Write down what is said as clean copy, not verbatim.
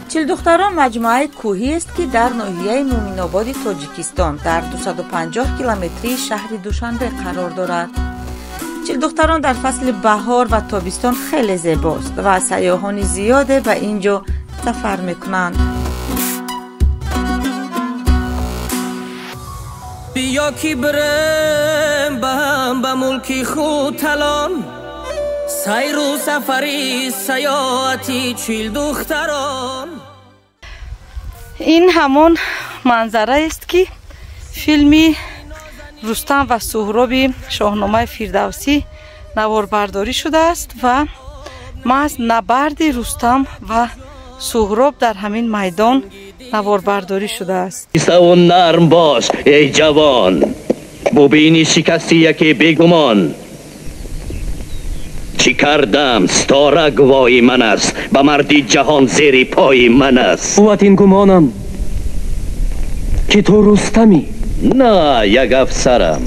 چیلدختران مجموعه کوهی است که در ناحیه مومن‌آباد تاجیکستان در 250 کیلومتری شهر دوشنبه قرار دارد. چیلدختران در فصل بهار و تابستان خیلی زیباست و سیاحان زیاده به اینجا سفر میکنند. بیا کی برم به ملکی خود تلان، سیر و سفری سیاحتی چیلدختران. این همون منظره است که فیلمی رستم و سهراب شاهنامه فردوسی نواربرداری شده است و محض نبرد رستم و سهراب در همین میدان نواربرداری شده است. ایسا و نرم باش ای جوان، ببینی شکستی یکی بیگمان. چی کردم ستاره گواهی من است، به مردی جهان زیر پای من است. قوت این گمانم که تو رستمی. نه یک افسرم.